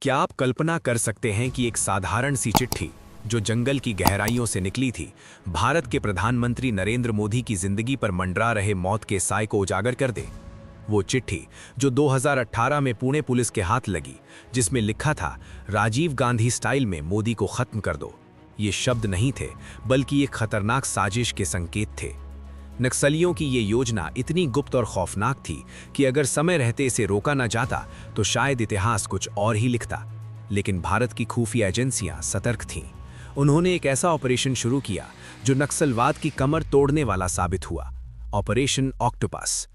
क्या आप कल्पना कर सकते हैं कि एक साधारण सी चिट्ठी जो जंगल की गहराइयों से निकली थी, भारत के प्रधानमंत्री नरेंद्र मोदी की जिंदगी पर मंडरा रहे मौत के साय को उजागर कर दे? वो चिट्ठी जो 2018 में पुणे पुलिस के हाथ लगी, जिसमें लिखा था, राजीव गांधी स्टाइल में मोदी को खत्म कर दो। ये शब्द नहीं थे, बल्कि एक खतरनाक साजिश के संकेत थे। नक्सलियों की ये योजना इतनी गुप्त और खौफनाक थी कि अगर समय रहते इसे रोका न जाता तो शायद इतिहास कुछ और ही लिखता। लेकिन भारत की खुफिया एजेंसियां सतर्क थीं। उन्होंने एक ऐसा ऑपरेशन शुरू किया जो नक्सलवाद की कमर तोड़ने वाला साबित हुआ, ऑपरेशन ऑक्टोपस।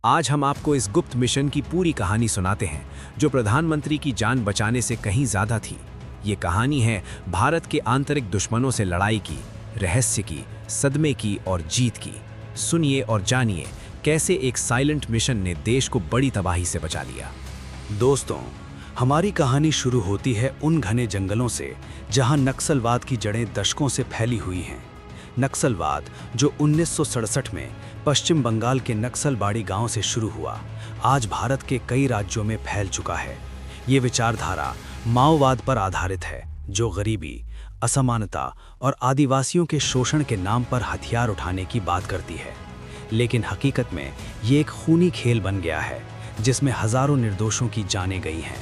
आज हम आपको इस गुप्त मिशन की पूरी कहानी सुनाते हैं, जो प्रधानमंत्री की जान बचाने से कहीं ज्यादा थी। ये कहानी है भारत के आंतरिक दुश्मनों से लड़ाई की, रहस्य की, सदमे की और जीत की। सुनिए और जानिए कैसे एक साइलेंट मिशन ने देश को बड़ी तबाही से बचा लिया। दोस्तों, हमारी कहानी शुरू होती है उन घने जंगलों से जहां नक्सलवाद की जड़ें दशकों से फैली हुई हैं। नक्सलवाद जो 1967 में पश्चिम बंगाल के नक्सलबाड़ी गांव से शुरू हुआ, आज भारत के कई राज्यों में फैल चुका है। ये विचारधारा माओवाद पर आधारित है, जो गरीबी, असमानता और आदिवासियों के शोषण के नाम पर हथियार उठाने की बात करती है। लेकिन हकीकत में ये एक खूनी खेल बन गया है, जिसमें हजारों निर्दोषों की जानें गई हैं।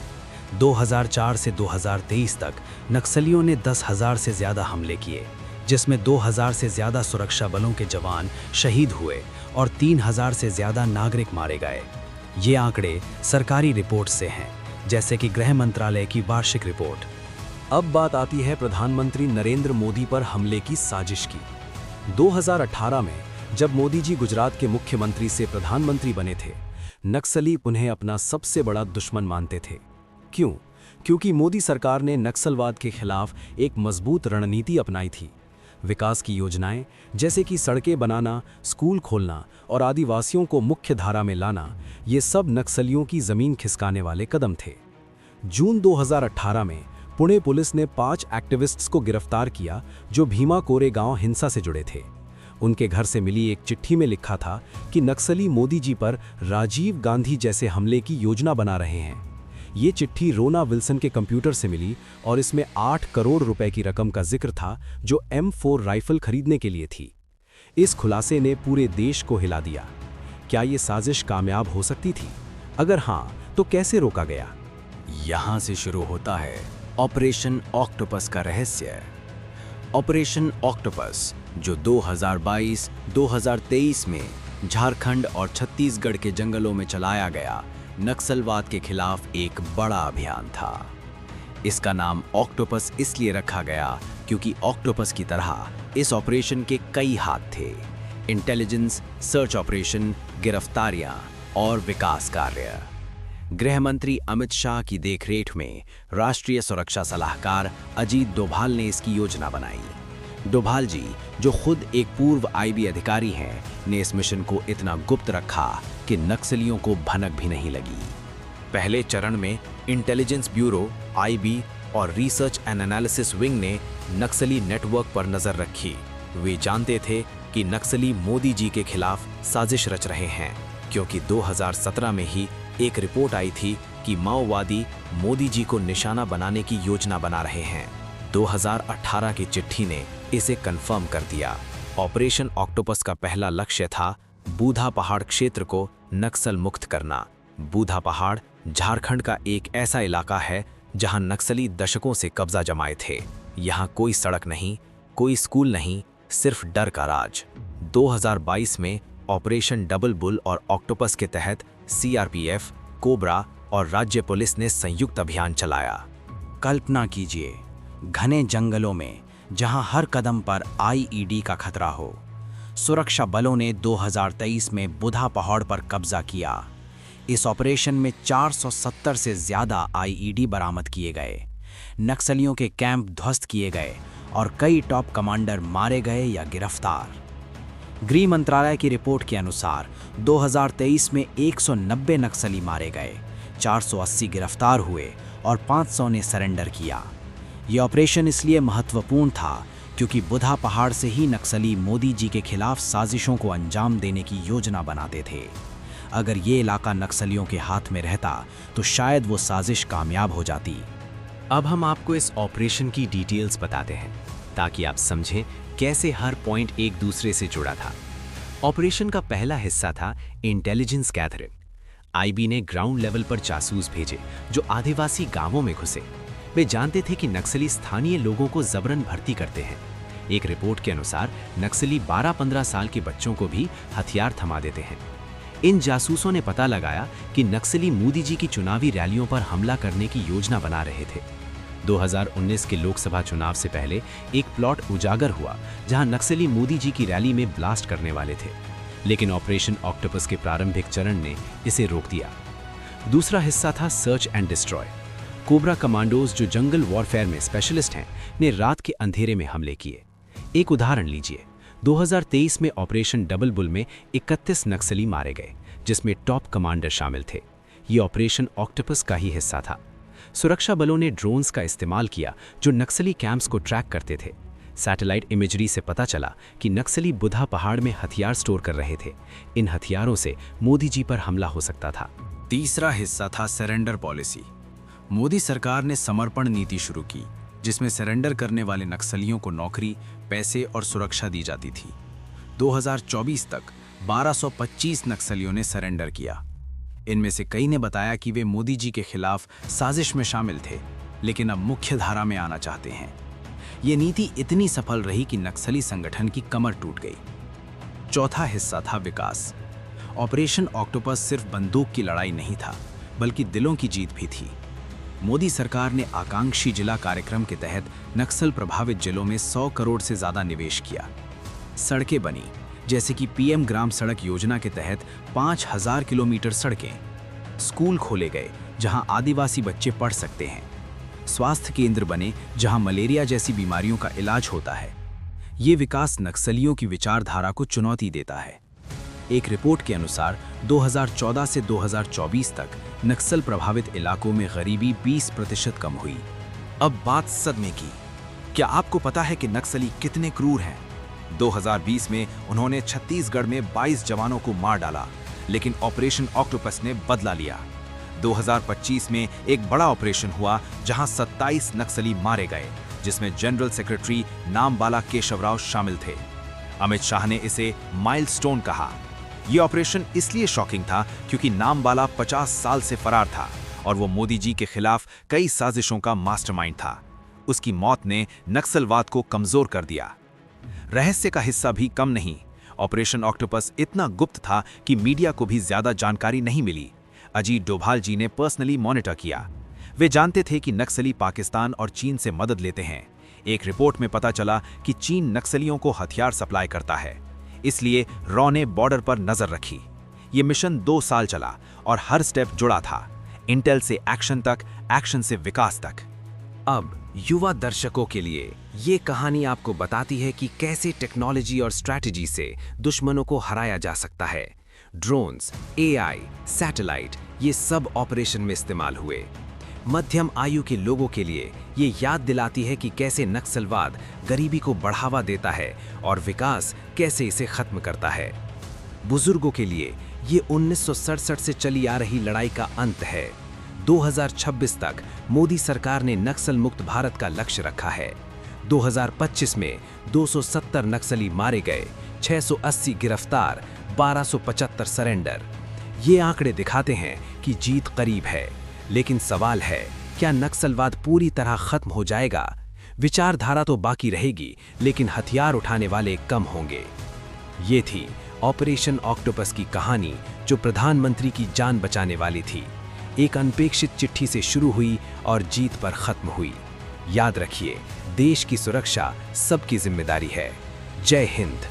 2004 से 2023 तक नक्सलियों ने 10,000 से ज़्यादा हमले किए, जिसमें 2,000 से ज़्यादा सुरक्षा बलों के जवान शहीद हुए और 3,000 से ज़्यादा नागरिक मारे गए। ये आंकड़े सरकारी रिपोर्ट से हैं, जैसे कि गृह मंत्रालय की वार्षिक रिपोर्ट। अब बात आती है प्रधानमंत्री नरेंद्र मोदी पर हमले की साजिश की। 2018 में जब मोदी जी गुजरात के मुख्यमंत्री से प्रधानमंत्री बने थे, नक्सली उन्हें अपना सबसे बड़ा दुश्मन मानते थे। क्यों? क्योंकि मोदी सरकार ने नक्सलवाद के खिलाफ एक मजबूत रणनीति अपनाई थी। विकास की योजनाएं, जैसे कि सड़कें बनाना, स्कूल खोलना और आदिवासियों को मुख्य धारा में लाना, ये सब नक्सलियों की जमीन खिसकाने वाले कदम थे। जून 2018 में पुणे पुलिस ने 5 एक्टिविस्ट्स को गिरफ्तार किया जो भीमा कोरेगांव हिंसा से जुड़े थे। उनके घर से मिली एक चिट्ठी में लिखा था कि नक्सली मोदी जी पर राजीव गांधी जैसे हमले की योजना बना रहे हैं। ये चिट्ठी रोना विल्सन के कंप्यूटर से मिली और इसमें 8 करोड़ रुपए की रकम का जिक्र था, जो M4 राइफल खरीदने के लिए थी। इस खुलासे ने पूरे देश को हिला दिया। क्या ये साजिश कामयाब हो सकती थी? अगर हाँ, तो कैसे रोका गया? यहाँ से शुरू होता है ऑपरेशन ऑक्टोपस का रहस्य। ऑपरेशन ऑक्टोपस, जो 2022-2023 में झारखंड और छत्तीसगढ़ के जंगलों में चलाया गया, नक्सलवाद के खिलाफ एक बड़ा अभियान था। इसका नाम ऑक्टोपस इसलिए रखा गया क्योंकि ऑक्टोपस की तरह इस ऑपरेशन के कई हाथ थे: इंटेलिजेंस, सर्च ऑपरेशन, गिरफ्तारियां और विकास कार्य। गृह मंत्री अमित शाह की देखरेख में राष्ट्रीय सुरक्षा सलाहकार अजीत डोभाल ने इसकी योजना बनाई। डोभाल जी, जो खुद एक पूर्व IB अधिकारी हैं, ने इस मिशन को इतना गुप्त रखा कि नक्सलियों को भनक भी नहीं लगी। पहले चरण में इंटेलिजेंस ब्यूरो, IB और रिसर्च एंड एनालिसिस विंग ने नक्सली नेटवर्क पर नजर रखी। वे जानते थे कि नक्सली मोदी जी के खिलाफ साजिश रच रहे हैं, क्योंकि 2017 में ही एक रिपोर्ट आई थी कि माओवादी मोदी जी को निशाना बनाने की योजना बना रहे हैं। 2018 की चिट्ठी ने इसे कंफर्म कर दिया। ऑपरेशन ऑक्टोपस का पहला लक्ष्य था बूधा पहाड़ क्षेत्र को नक्सल मुक्त करना। बूधा पहाड़ झारखंड का एक ऐसा इलाका है जहां नक्सली दशकों से कब्जा जमाए थे। यहां कोई सड़क नहीं, कोई स्कूल नहीं, सिर्फ डर का राज। 2022 में ऑपरेशन डबल बुल और ऑक्टोपस के तहत CRPF, कोबरा और राज्य पुलिस ने संयुक्त अभियान चलाया। कल्पना कीजिए, घने जंगलों में जहां हर कदम पर IED का खतरा हो, सुरक्षा बलों ने 2023 में बुधा पहाड़ पर कब्जा किया। इस ऑपरेशन में 470 से ज़्यादा IED बरामद किए गए, नक्सलियों के कैंप ध्वस्त किए गए और कई टॉप कमांडर मारे गए या गिरफ्तार। गृह मंत्रालय की रिपोर्ट के अनुसार 2023 में 190 नक्सली मारे गए, 480 गिरफ्तार हुए और 500 ने सरेंडर किया। ये ऑपरेशन इसलिए महत्वपूर्ण था क्योंकि बुधा पहाड़ से ही नक्सली मोदी जी के खिलाफ साजिशों को अंजाम देने की योजना बनाते थे। अगर ये इलाका नक्सलियों के हाथ में रहता तो शायद वो साजिश कामयाब हो जाती। अब हम आपको इस ऑपरेशन की डिटेल्स बताते हैं ताकि आप समझें कैसे हर पॉइंट एक दूसरे से जुड़ा था। ऑपरेशन का पहला हिस्सा था इंटेलिजेंस गैदरिंग। आईबी ने ग्राउंड लेवल पर जासूस भेजे जो आदिवासी गांवों में घुसे। वे जानते थे कि नक्सली स्थानीय लोगों को जबरन भर्ती करते हैं। एक रिपोर्ट के अनुसार नक्सली 12-15 साल के बच्चों को भी हथियार थमा देते हैं। इन जासूसों ने पता लगाया कि नक्सली मोदी जी की चुनावी रैलियों पर हमला करने की योजना बना रहे थे। 2019 के लोकसभा चुनाव से पहले एक प्लॉट उजागर हुआ जहां नक्सली मोदी जी की रैली में ब्लास्ट करने वाले थे, लेकिन ऑपरेशन ऑक्टोपस के प्रारंभिक चरण ने इसे रोक दिया। दूसरा हिस्सा था search and destroy. Cobra commandos, जो जंगल वॉरफेयर में स्पेशलिस्ट हैं, ने रात के अंधेरे में हमले किए। एक उदाहरण लीजिए, 2023 में ऑपरेशन डबल बुल में 31 नक्सली मारे गए, जिसमें टॉप कमांडर शामिल थे। ये ऑपरेशन ऑक्टोपस का ही हिस्सा था। सुरक्षा बलों ने ड्रोन्स का इस्तेमाल किया जो नक्सली कैंप्स को ट्रैक करते थे। सैटेलाइट इमेजरी से पता चला कि नक्सली बुधा पहाड़ में हथियार स्टोर कर रहे थे। इन हथियारों से मोदी जी पर हमला हो सकता था। तीसरा हिस्सा था सरेंडर पॉलिसी। मोदी सरकार ने समर्पण नीति शुरू की, जिसमें सरेंडर करने वाले नक्सलियों को नौकरी, पैसे और सुरक्षा दी जाती थी। 2024 तक 1225 नक्सलियों ने सरेंडर किया। इनमें से कई ने बताया कि वे मोदी जी के खिलाफ साजिश में शामिल थे, लेकिन अब मुख्य धारा में आना चाहते हैं। ये नीति इतनी सफल रही कि नक्सली संगठन की कमर टूट गई। चौथा हिस्सा था विकास। ऑपरेशन ऑक्टोपस सिर्फ बंदूक की लड़ाई नहीं था, बल्कि दिलों की जीत भी थी। मोदी सरकार ने आकांक्षी जिला कार्यक्रम के तहत नक्सल प्रभावित जिलों में 100 करोड़ से ज्यादा निवेश किया। सड़कें बनी, जैसे कि पीएम ग्राम सड़क योजना के तहत 5000 किलोमीटर सड़कें। स्कूल खोले गए जहां आदिवासी बच्चे पढ़ सकते हैं। स्वास्थ्य केंद्र बने जहां मलेरिया जैसी बीमारियों का इलाज होता है। ये विकास नक्सलियों की विचारधारा को चुनौती देता है। एक रिपोर्ट के अनुसार 2014 से 2024 तक नक्सल प्रभावित इलाकों में गरीबी 20% कम हुई। अब बात सदमे की। क्या आपको पता है कि नक्सली कितने क्रूर हैं? 2020 में उन्होंने छत्तीसगढ़ में 22 जवानों को मार डाला, लेकिन ऑपरेशन ऑक्टोपस ने बदला लिया। 2025 में एक बड़ा ऑपरेशन हुआ जहां 27 नक्सली मारे गए, जिसमें जनरल सेक्रेटरी नामबाला केशवराव शामिल थे। अमित शाह ने इसे माइलस्टोन कहा। यह ऑपरेशन इसलिए शॉकिंग था क्योंकि नामबाला 50 साल से फरार था और वो मोदी जी के खिलाफ कई साजिशों का मास्टरमाइंड था। उसकी मौत ने नक्सलवाद को कमजोर कर दिया। रहस्य का हिस्सा भी कम नहीं। ऑपरेशन ऑक्टोपस इतना गुप्त था कि मीडिया को भी ज्यादा जानकारी नहीं मिली। अजीत डोभाल जी ने पर्सनली मॉनिटर किया। वे जानते थे कि नक्सली पाकिस्तान और चीन से मदद लेते हैं। एक रिपोर्ट में पता चला कि चीन नक्सलियों को हथियार सप्लाई करता है, इसलिए रॉ ने बॉर्डर पर नजर रखी। ये मिशन 2 साल चला और हर स्टेप जुड़ा था, इंटेल से एक्शन तक, एक्शन से विकास तक। अब युवा दर्शकों के लिए ये कहानी आपको बताती है कि कैसे टेक्नोलॉजी और स्ट्रैटेजी से दुश्मनों को हराया जा सकता है। ड्रोन्स, एआई, सैटेलाइट, ये सब ऑपरेशन में इस्तेमाल हुए। मध्यम आयु के लोगों के लिए ये याद दिलाती है कि कैसे नक्सलवाद गरीबी को बढ़ावा देता है और विकास कैसे इसे खत्म करता है। बुजुर्गों के लिए ये 1967 से चली आ रही लड़ाई का अंत है। 2026 तक मोदी सरकार ने नक्सल मुक्त भारत का लक्ष्य रखा है। 2025 में 270 नक्सली मारे गए, 680 गिरफ्तार, 1275 सरेंडर। ये आंकड़े दिखाते हैं कि जीत करीब है, लेकिन सवाल है, क्या नक्सलवाद पूरी तरह खत्म हो जाएगा? विचारधारा तो बाकी रहेगी, लेकिन हथियार उठाने वाले कम होंगे। ये थी ऑपरेशन ऑक्टोपस की कहानी, जो प्रधानमंत्री की जान बचाने वाली थी। एक अनपेक्षित चिट्ठी से शुरू हुई और जीत पर खत्म हुई। याद रखिए, देश की सुरक्षा सबकी जिम्मेदारी है। जय हिंद।